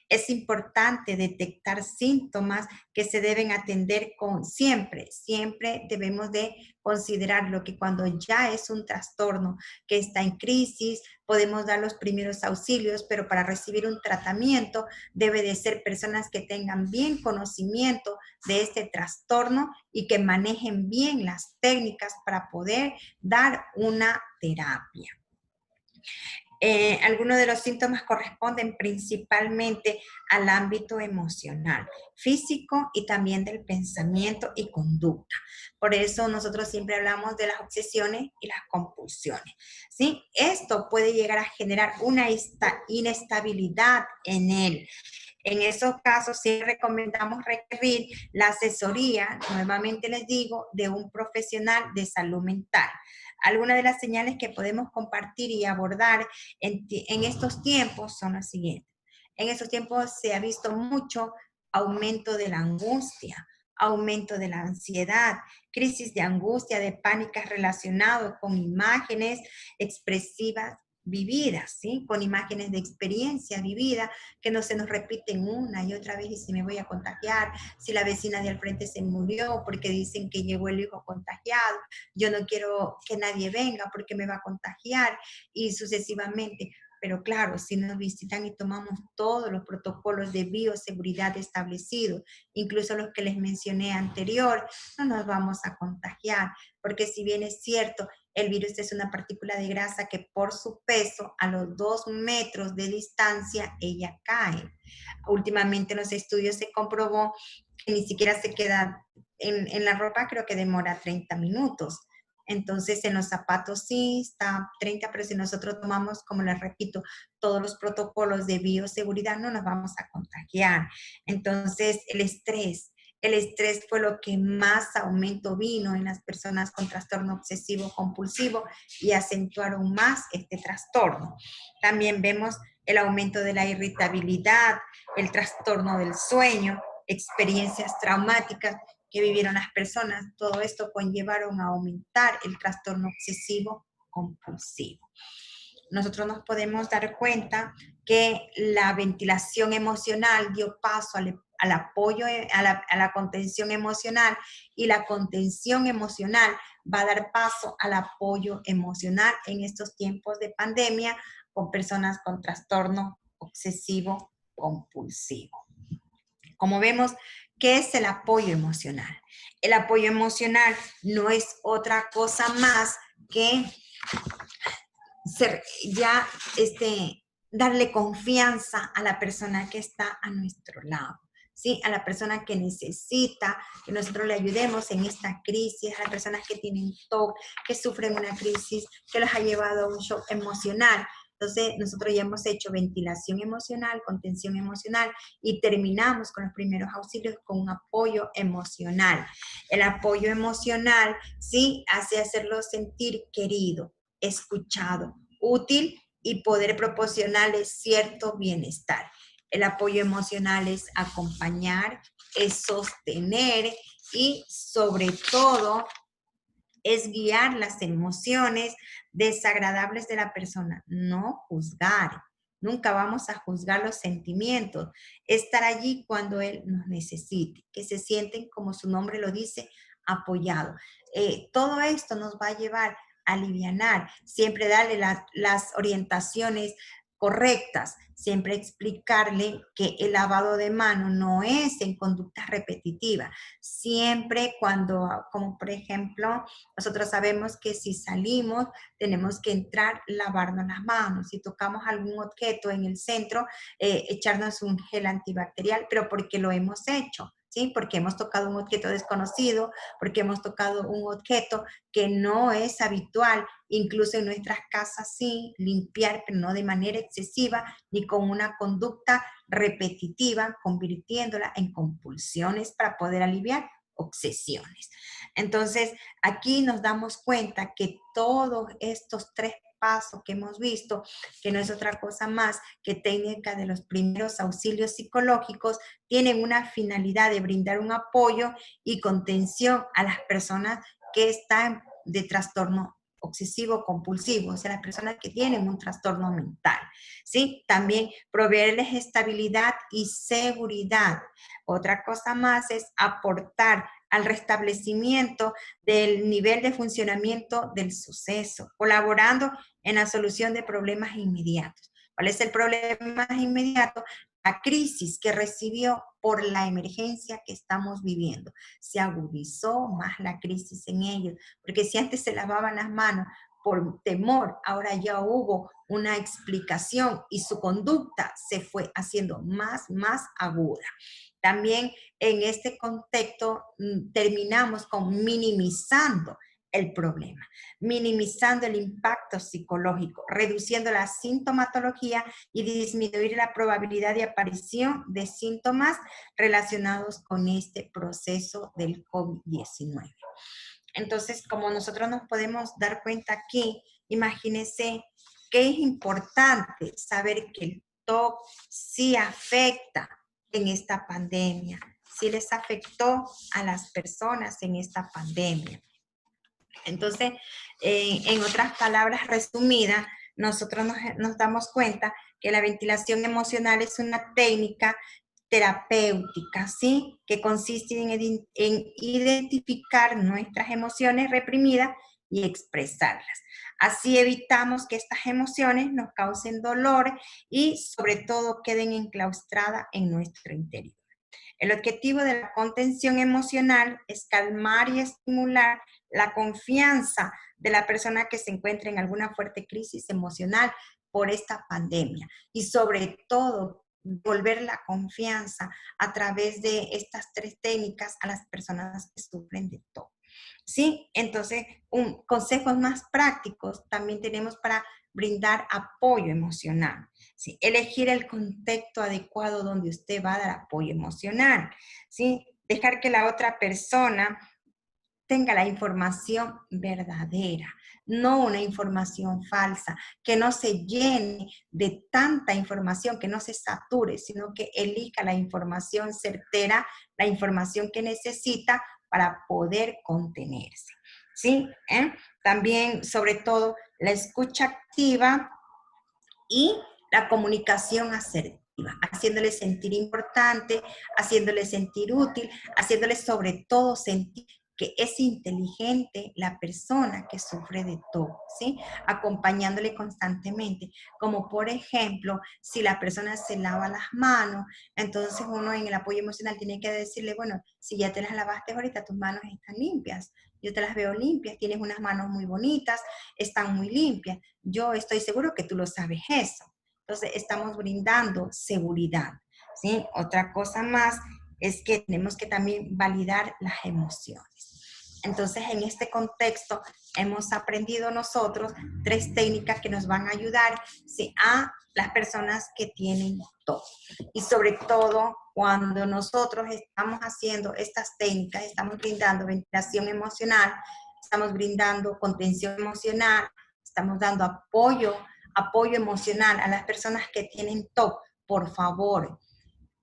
Es importante detectar síntomas que se deben atender con siempre. Siempre debemos de considerar lo que cuando ya es un trastorno que está en crisis, podemos dar los primeros auxilios, pero para recibir un tratamiento debe de ser personas que tengan bien conocimiento de este trastorno y que manejen bien las técnicas para poder dar una terapia. Algunos de los síntomas corresponden principalmente al ámbito emocional, físico y también del pensamiento y conducta. Por eso nosotros siempre hablamos de las obsesiones y las compulsiones, ¿sí? Esto puede llegar a generar una inestabilidad en él. En esos casos sí recomendamos requerir la asesoría, nuevamente les digo, de un profesional de salud mental. Algunas de las señales que podemos compartir y abordar en estos tiempos son las siguientes. En estos tiempos se ha visto mucho aumento de la angustia, aumento de la ansiedad, crisis de angustia, de pánicas relacionados con imágenes expresivas vividas, ¿sí? Con imágenes de experiencia vivida que no se nos repiten una y otra vez y si me voy a contagiar, si la vecina de al frente se murió porque dicen que llegó el hijo contagiado, yo no quiero que nadie venga porque me va a contagiar y sucesivamente. Pero claro, si nos visitan y tomamos todos los protocolos de bioseguridad establecidos, incluso los que les mencioné anterior, no nos vamos a contagiar, porque si bien es cierto, el virus es una partícula de grasa que por su peso, a los 2 metros de distancia, ella cae. Últimamente en los estudios se comprobó que ni siquiera se queda en la ropa, creo que demora 30 minutos. Entonces, en los zapatos sí está 30, pero si nosotros tomamos, como les repito, todos los protocolos de bioseguridad, no nos vamos a contagiar. Entonces, el estrés fue lo que más aumento vino en las personas con trastorno obsesivo compulsivo y acentuaron más este trastorno. También vemos el aumento de la irritabilidad, el trastorno del sueño, experiencias traumáticas que vivieron las personas. Todo esto conllevaron a aumentar el trastorno obsesivo compulsivo. Nosotros nos podemos dar cuenta que la ventilación emocional dio paso al apoyo, a la contención emocional y la contención emocional va a dar paso al apoyo emocional en estos tiempos de pandemia con personas con trastorno obsesivo compulsivo. Como vemos, ¿qué es el apoyo emocional? El apoyo emocional no es otra cosa más que darle confianza a la persona que está a nuestro lado, ¿sí? A la persona que necesita que nosotros le ayudemos en esta crisis, a las personas que tienen TOC, que sufren una crisis que los ha llevado a un shock emocional. Entonces, nosotros ya hemos hecho ventilación emocional, contención emocional y terminamos con los primeros auxilios con un apoyo emocional. El apoyo emocional, sí, hace hacerlo sentir querido, escuchado, útil y poder proporcionarles cierto bienestar. El apoyo emocional es acompañar, es sostener y sobre todo es guiar las emociones desagradables de la persona, no juzgar. Nunca vamos a juzgar los sentimientos. Estar allí cuando él nos necesite, que se sienten, como su nombre lo dice, apoyados. Todo esto nos va a llevar a alivianar, siempre darle las orientaciones correctas, siempre explicarle que el lavado de manos no es en conductas repetitivas, siempre cuando, como por ejemplo, nosotros sabemos que si salimos tenemos que entrar, lavarnos las manos, si tocamos algún objeto en el centro, echarnos un gel antibacterial, pero porque lo hemos hecho. ¿Sí? Porque hemos tocado un objeto desconocido, porque hemos tocado un objeto que no es habitual, incluso en nuestras casas sí, limpiar, pero no de manera excesiva, ni con una conducta repetitiva, convirtiéndola en compulsiones para poder aliviar obsesiones. Entonces, aquí nos damos cuenta que todos estos tres pasos que hemos visto, que no es otra cosa más que técnica de los primeros auxilios psicológicos, tienen una finalidad de brindar un apoyo y contención a las personas que están de trastorno obsesivo compulsivo, o sea, las personas que tienen un trastorno mental, ¿sí? También proveerles estabilidad y seguridad. Otra cosa más es aportar al restablecimiento del nivel de funcionamiento del suceso, colaborando en la solución de problemas inmediatos. ¿Cuál es el problema inmediato? La crisis que recibió por la emergencia que estamos viviendo. Se agudizó más la crisis en ellos, porque si antes se lavaban las manos por temor, ahora ya hubo una explicación y su conducta se fue haciendo más aguda. También en este contexto terminamos con minimizando el problema, minimizando el impacto psicológico, reduciendo la sintomatología y disminuir la probabilidad de aparición de síntomas relacionados con este proceso del COVID-19. Entonces, como nosotros nos podemos dar cuenta aquí, imagínense que es importante saber que el TOC sí afecta en esta pandemia, sí les afectó a las personas en esta pandemia. Entonces, en otras palabras resumidas, nosotros nos damos cuenta que la ventilación emocional es una técnica terapéutica, ¿sí? Que consiste en identificar nuestras emociones reprimidas y expresarlas. Así evitamos que estas emociones nos causen dolor y sobre todo queden enclaustradas en nuestro interior. El objetivo de la contención emocional es calmar y estimular la confianza de la persona que se encuentra en alguna fuerte crisis emocional por esta pandemia y sobre todo volver la confianza a través de estas tres técnicas a las personas que sufren de TOC. ¿Sí? Entonces, consejos más prácticos también tenemos para brindar apoyo emocional. ¿Sí? Elegir el contexto adecuado donde usted va a dar apoyo emocional. ¿Sí? Dejar que la otra persona tenga la información verdadera, no una información falsa, que no se llene de tanta información, que no se sature, sino que elija la información certera, la información que necesita para poder contenerse. ¿Sí? También, sobre todo, la escucha activa y la comunicación asertiva, haciéndole sentir importante, haciéndole sentir útil, haciéndole sobre todo sentir que es inteligente la persona que sufre de TOC, ¿sí? Acompañándole constantemente, como por ejemplo, si la persona se lava las manos, entonces uno en el apoyo emocional tiene que decirle, bueno, si ya te las lavaste ahorita, tus manos están limpias, yo te las veo limpias, tienes unas manos muy bonitas, están muy limpias, yo estoy seguro que tú lo sabes eso. Entonces, estamos brindando seguridad, ¿sí? Otra cosa más es que tenemos que también validar las emociones. Entonces, en este contexto, hemos aprendido nosotros 3 técnicas que nos van a ayudar, ¿sí?, a las personas que tienen TOC. Y sobre todo, cuando nosotros estamos haciendo estas técnicas, estamos brindando ventilación emocional, estamos brindando contención emocional, estamos dando apoyo emocional a las personas que tienen TOC. Por favor,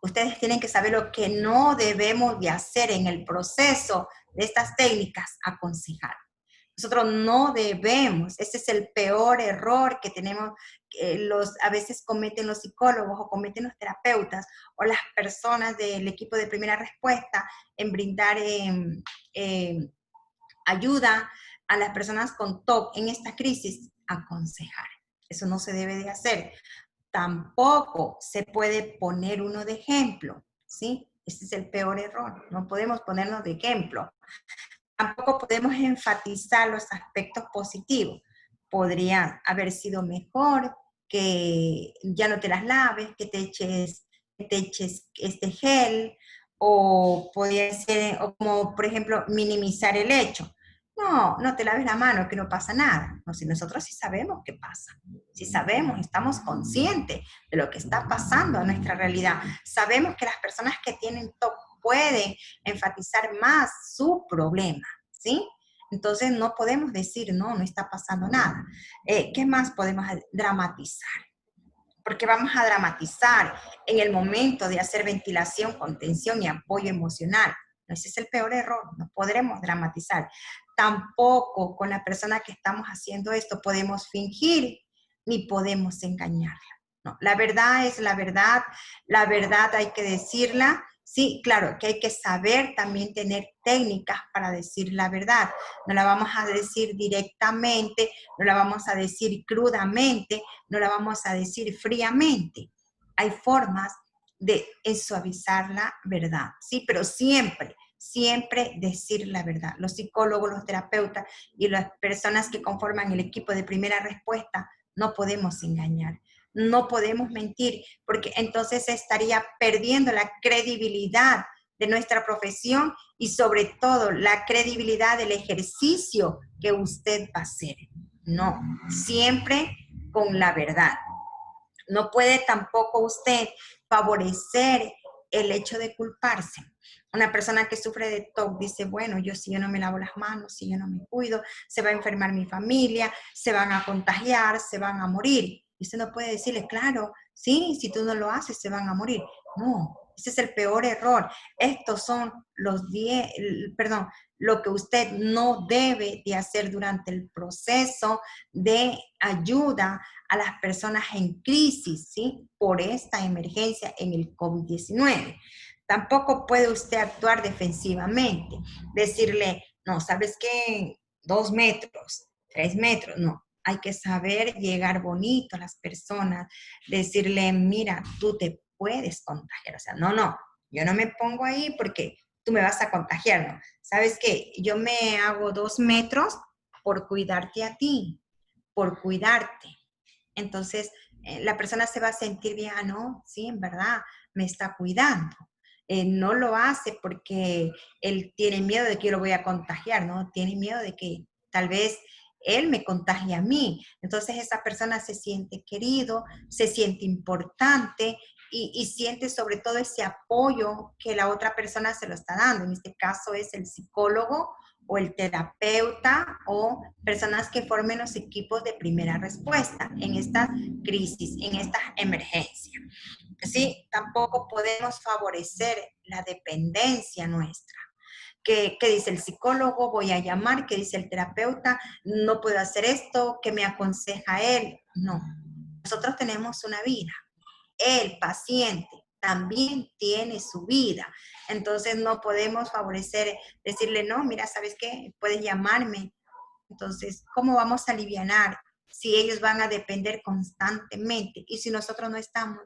ustedes tienen que saber lo que no debemos de hacer en el proceso de estas técnicas: aconsejar. Nosotros no debemos, ese es el peor error que tenemos, que a veces cometen los psicólogos o cometen los terapeutas o las personas del equipo de primera respuesta en brindar ayuda a las personas con TOC en esta crisis: aconsejar. Eso no se debe de hacer. Tampoco se puede poner uno de ejemplo, ¿sí? Este es el peor error. No podemos ponernos de ejemplo. Tampoco podemos enfatizar los aspectos positivos. Podría haber sido mejor que ya no te las laves, que te eches este gel, o podría ser, o como por ejemplo, minimizar el hecho. No, no te laves la mano, que no pasa nada. No, si nosotros sí sabemos qué pasa. Si sabemos, estamos conscientes de lo que está pasando en nuestra realidad. Sabemos que las personas que tienen TOC pueden enfatizar más su problema, ¿sí? Entonces no podemos decir, no, no está pasando nada. ¿Qué más podemos dramatizar? Porque vamos a dramatizar en el momento de hacer ventilación, contención y apoyo emocional. Ese es el peor error, no podremos dramatizar. Tampoco con la persona que estamos haciendo esto podemos fingir ni podemos engañarla. No, la verdad es la verdad hay que decirla. Sí, claro, que hay que saber también tener técnicas para decir la verdad. No la vamos a decir directamente, no la vamos a decir crudamente, no la vamos a decir fríamente. Hay formas de suavizar la verdad, ¿sí? Pero siempre, siempre decir la verdad. Los psicólogos, los terapeutas y las personas que conforman el equipo de primera respuesta no podemos engañar. No podemos mentir, porque entonces estaría perdiendo la credibilidad de nuestra profesión y sobre todo la credibilidad del ejercicio que usted va a hacer. No, siempre con la verdad. No puede tampoco usted favorecer el hecho de culparse. Una persona que sufre de TOC dice, bueno, si yo no me lavo las manos, si yo no me cuido, se va a enfermar mi familia, se van a contagiar, se van a morir. Y usted no puede decirle, claro, sí, si tú no lo haces, se van a morir. No, ese es el peor error. Estos son lo que usted no debe de hacer durante el proceso de ayuda a las personas en crisis, ¿sí?, por esta emergencia en el COVID-19. Tampoco puede usted actuar defensivamente, decirle, no, ¿sabes qué? 2 metros, 3 metros, no. Hay que saber llegar bonito a las personas, decirle, mira, tú te puedes contagiar. O sea, no, yo no me pongo ahí porque tú me vas a contagiar, ¿no? ¿Sabes qué? Yo me hago 2 metros por cuidarte a ti, por cuidarte. Entonces, la persona se va a sentir bien, no, sí, en verdad, me está cuidando. No lo hace porque él tiene miedo de que yo lo voy a contagiar, ¿no? Tiene miedo de que tal vez él me contagie a mí. Entonces esa persona se siente querido, se siente importante y siente sobre todo ese apoyo que la otra persona se lo está dando. En este caso es el psicólogo o el terapeuta o personas que formen los equipos de primera respuesta en esta crisis, en esta emergencia. ¿Sí? Tampoco podemos favorecer la dependencia nuestra. ¿Qué dice el psicólogo? Voy a llamar. ¿Qué dice el terapeuta? No puedo hacer esto. ¿Qué me aconseja él? No. Nosotros tenemos una vida. El paciente también tiene su vida. Entonces no podemos favorecer, decirle, no, mira, ¿sabes qué? Puedes llamarme. Entonces, ¿cómo vamos a alivianar si ellos van a depender constantemente? Y si nosotros no estamos,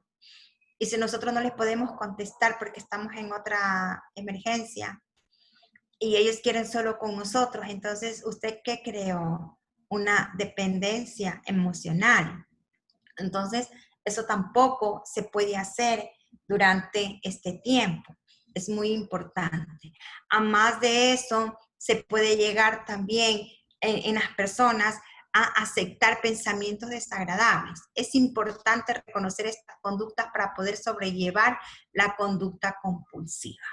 y si nosotros no les podemos contestar porque estamos en otra emergencia y ellos quieren solo con nosotros, entonces, ¿usted qué creó? Una dependencia emocional. Entonces, eso tampoco se puede hacer durante este tiempo. Es muy importante. A más de eso, se puede llegar también en las personas a aceptar pensamientos desagradables. Es importante reconocer estas conductas para poder sobrellevar la conducta compulsiva.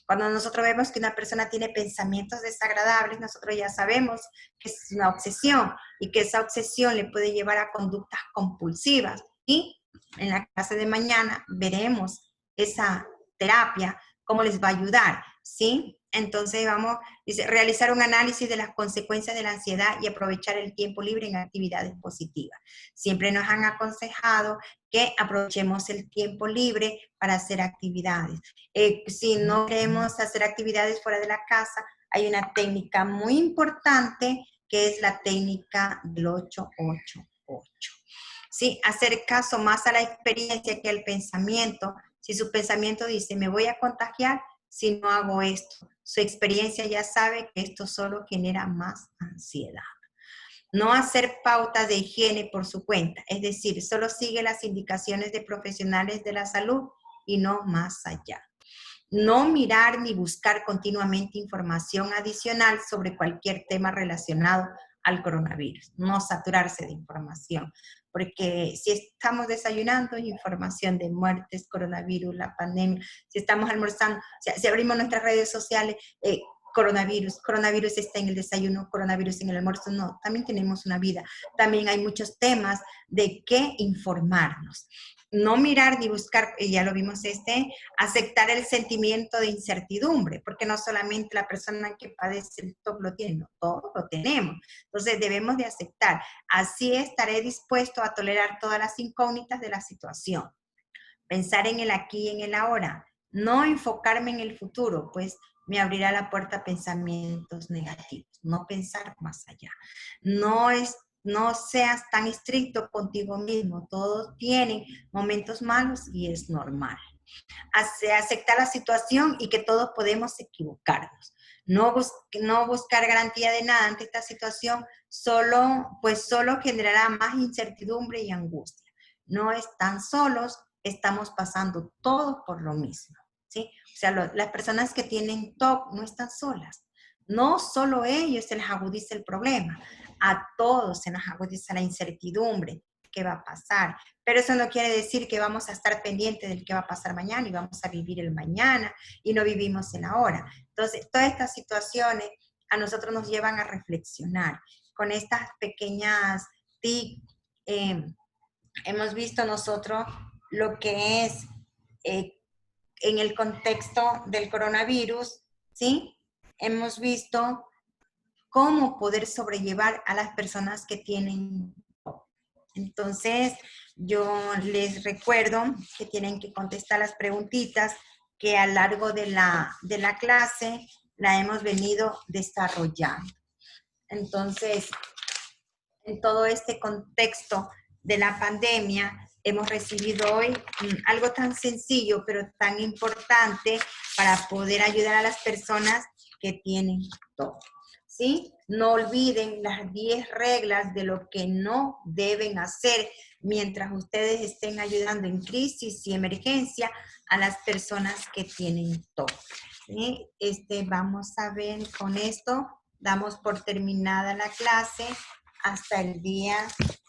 Cuando nosotros vemos que una persona tiene pensamientos desagradables, nosotros ya sabemos que es una obsesión y que esa obsesión le puede llevar a conductas compulsivas. Y en la clase de mañana veremos esa terapia, cómo les va a ayudar, ¿sí? Entonces vamos, dice, realizar un análisis de las consecuencias de la ansiedad y aprovechar el tiempo libre en actividades positivas. Siempre nos han aconsejado que aprovechemos el tiempo libre para hacer actividades. Si no queremos hacer actividades fuera de la casa, hay una técnica muy importante que es la técnica del 888. ¿Sí? Hacer caso más a la experiencia que al pensamiento. Si su pensamiento dice, me voy a contagiar si no hago esto, su experiencia ya sabe que esto solo genera más ansiedad. No hacer pautas de higiene por su cuenta, es decir, solo sigue las indicaciones de profesionales de la salud y no más allá. No mirar ni buscar continuamente información adicional sobre cualquier tema relacionado al coronavirus. No saturarse de información, porque si estamos desayunando, información de muertes, coronavirus, la pandemia, si estamos almorzando, si abrimos nuestras redes sociales, coronavirus está en el desayuno, coronavirus en el almuerzo, no, también tenemos una vida, también hay muchos temas de qué informarnos. No mirar ni buscar, ya lo vimos aceptar el sentimiento de incertidumbre, porque no solamente la persona que padece el TOC lo tiene, no, todos lo tenemos. Entonces debemos de aceptar. Así estaré dispuesto a tolerar todas las incógnitas de la situación. Pensar en el aquí y en el ahora. No enfocarme en el futuro, pues me abrirá la puerta a pensamientos negativos. No pensar más allá. No seas tan estricto contigo mismo. Todos tienen momentos malos y es normal. Aceptar la situación y que todos podemos equivocarnos. No buscar garantía de nada ante esta situación, solo generará más incertidumbre y angustia. No están solos, estamos pasando todos por lo mismo, ¿sí? O sea, las personas que tienen TOC no están solas. No solo ellos se les agudiza el problema, a todos se nos agudiza la incertidumbre, qué va a pasar. Pero eso no quiere decir que vamos a estar pendientes del que va a pasar mañana y vamos a vivir el mañana y no vivimos el ahora. Entonces, todas estas situaciones a nosotros nos llevan a reflexionar. Con estas pequeñas tips, hemos visto nosotros lo que es en el contexto del coronavirus, ¿sí? Hemos visto cómo poder sobrellevar a las personas que tienen. Entonces, yo les recuerdo que tienen que contestar las preguntitas que a lo largo de la clase la hemos venido desarrollando. Entonces, en todo este contexto de la pandemia, hemos recibido hoy algo tan sencillo, pero tan importante para poder ayudar a las personas que tienen TOC. ¿Sí? No olviden las 10 reglas de lo que no deben hacer mientras ustedes estén ayudando en crisis y emergencia a las personas que tienen TOC. ¿Sí? Vamos a ver con esto, damos por terminada la clase hasta el día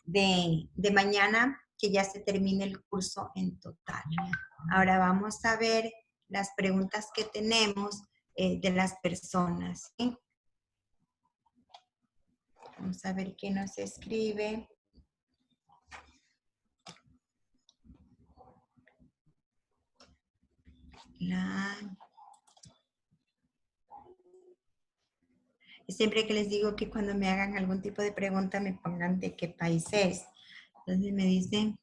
de mañana, que ya se termine el curso en total. Ahora vamos a ver las preguntas que tenemos de las personas, ¿sí? Vamos a ver qué nos escribe. Siempre que les digo que cuando me hagan algún tipo de pregunta me pongan de qué país es. Entonces me dicen...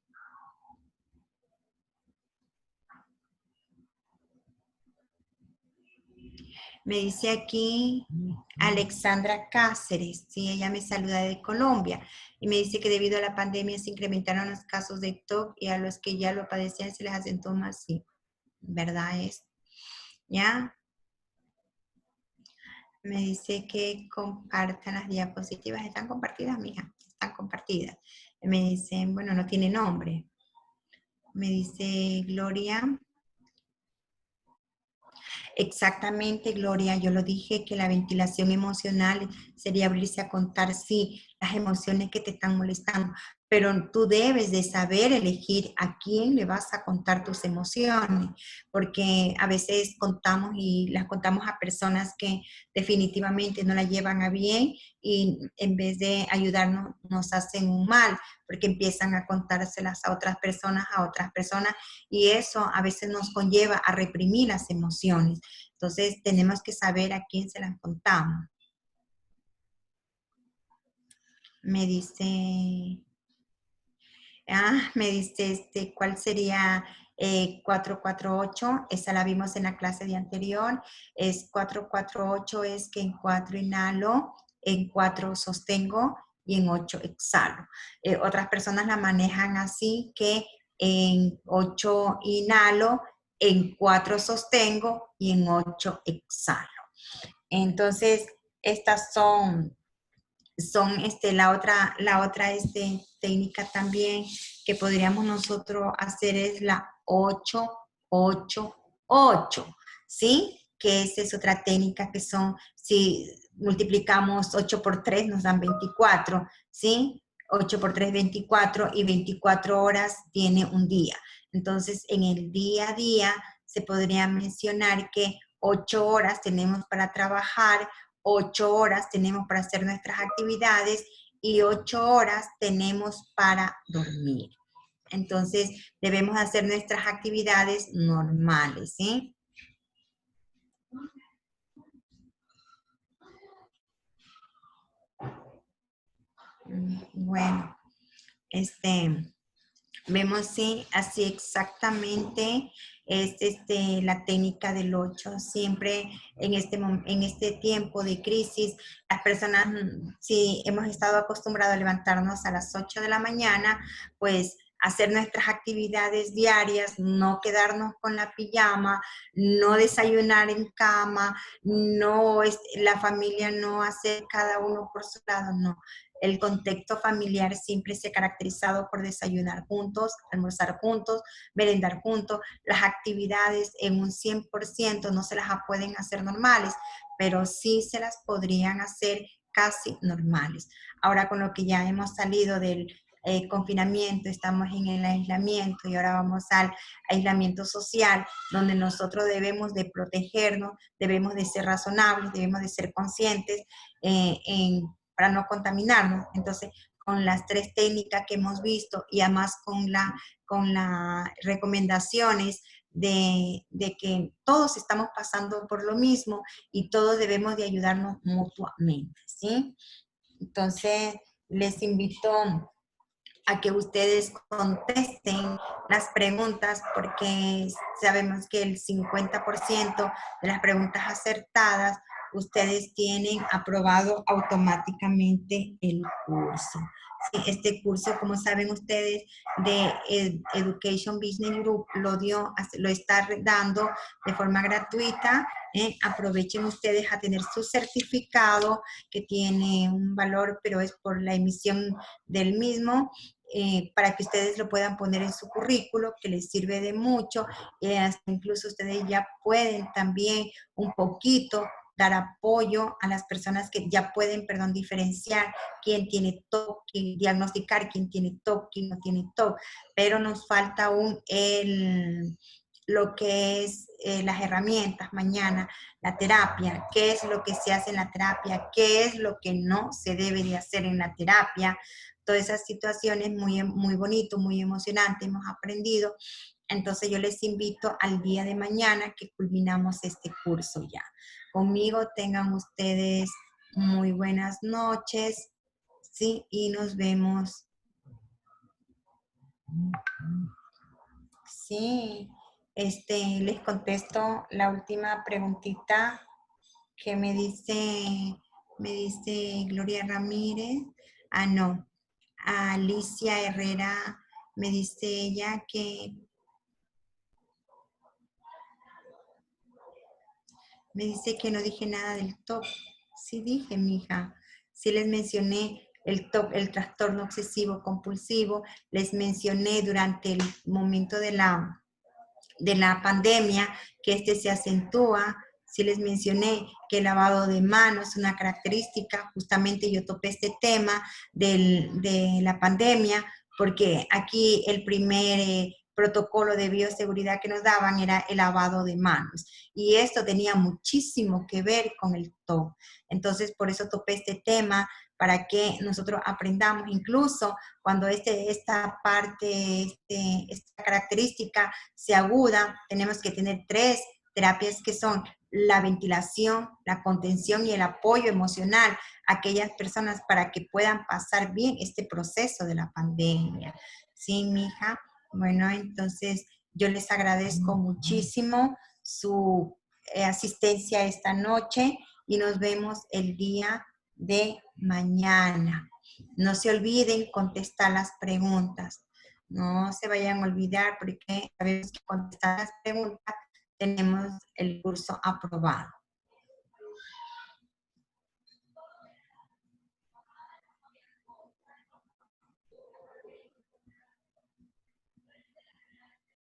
Me dice aquí Alexandra Cáceres, sí, ella me saluda de Colombia y me dice que debido a la pandemia se incrementaron los casos de TOC y a los que ya lo padecían se les asentó más, sí, ¿verdad es? ¿Ya? Me dice que compartan las diapositivas, ¿están compartidas, mija? Están compartidas. Me dicen, bueno, no tiene nombre. Me dice Gloria. Exactamente, Gloria. Yo lo dije que la ventilación emocional sería abrirse a contar, sí, las emociones que te están molestando, pero tú debes de saber elegir a quién le vas a contar tus emociones, porque a veces contamos y las contamos a personas que definitivamente no la llevan a bien y en vez de ayudarnos nos hacen un mal, porque empiezan a contárselas a otras personas, y eso a veces nos conlleva a reprimir las emociones. Entonces tenemos que saber a quién se las contamos. Me dice, ¿cuál sería 448? Esa la vimos en la clase de anterior. Es 448 es que en 4 inhalo, en 4 sostengo y en 8 exhalo. Otras personas la manejan así, que en 8 inhalo, en 4 sostengo y en 8 exhalo. Entonces, estas son la otra técnica también que podríamos nosotros hacer es la 8-8-8, ¿sí? Que esa es otra técnica que son, si multiplicamos 8 por 3 nos dan 24, ¿sí? 8 por 3, 24 y 24 horas tiene un día. Entonces, en el día a día se podría mencionar que 8 horas tenemos para trabajar, 8 horas tenemos para hacer nuestras actividades y 8 horas tenemos para dormir. Entonces, debemos hacer nuestras actividades normales, ¿sí? Bueno, vemos, sí, así exactamente es la técnica del 8. Siempre en este tiempo de crisis, las personas, si hemos estado acostumbrados a levantarnos a las 8 de la mañana, pues hacer nuestras actividades diarias, no quedarnos con la pijama, no desayunar en cama, no la familia no hacer cada uno por su lado, no. El contexto familiar siempre se ha caracterizado por desayunar juntos, almorzar juntos, merendar juntos. Las actividades en un 100% no se las pueden hacer normales, pero sí se las podrían hacer casi normales. Ahora con lo que ya hemos salido del confinamiento, estamos en el aislamiento y ahora vamos al aislamiento social, donde nosotros debemos de protegernos, debemos de ser razonables, debemos de ser conscientes para no contaminarnos. Entonces, con las 3 técnicas que hemos visto y además con las recomendaciones de que todos estamos pasando por lo mismo y todos debemos de ayudarnos mutuamente, ¿sí? Entonces, les invito a que ustedes contesten las preguntas porque sabemos que el 50% de las preguntas acertadas ustedes tienen aprobado automáticamente el curso. Sí, este curso, como saben ustedes, de Education Business Group lo está dando de forma gratuita. Aprovechen ustedes a tener su certificado que tiene un valor, pero es por la emisión del mismo. Para que ustedes lo puedan poner en su currículo, que les sirve de mucho, hasta incluso ustedes ya pueden también un poquito dar apoyo a las personas que ya pueden, diferenciar quién tiene TOC, diagnosticar quién tiene TOC, quién no tiene TOC, pero nos falta aún lo que es las herramientas mañana, la terapia, qué es lo que se hace en la terapia, qué es lo que no se debe de hacer en la terapia. Todas esas situaciones muy, muy bonito, muy emocionante, hemos aprendido. Entonces yo les invito al día de mañana que culminamos este curso ya. Conmigo tengan ustedes muy buenas noches, ¿sí? Y nos vemos. Sí, les contesto la última preguntita que me dice Gloria Ramírez. Ah, no. Alicia Herrera, me dice ella que no dije nada del TOC. Sí dije, mija. Sí les mencioné el TOC, el trastorno obsesivo compulsivo. Les mencioné durante el momento de la de la pandemia, que este se acentúa. Si les mencioné que el lavado de manos es una característica, justamente yo topé este tema de la pandemia, porque aquí el primer protocolo de bioseguridad que nos daban era el lavado de manos. Y esto tenía muchísimo que ver con el TOC. Entonces, por eso topé este tema, para que nosotros aprendamos, incluso cuando esta característica se aguda, tenemos que tener 3 terapias que son la ventilación, la contención y el apoyo emocional a aquellas personas para que puedan pasar bien este proceso de la pandemia. ¿Sí, mija? Bueno, entonces yo les agradezco muchísimo su asistencia esta noche y nos vemos el día de mañana. No se olviden contestar las preguntas. No se vayan a olvidar porque sabemos que contestar las preguntas tenemos el curso aprobado.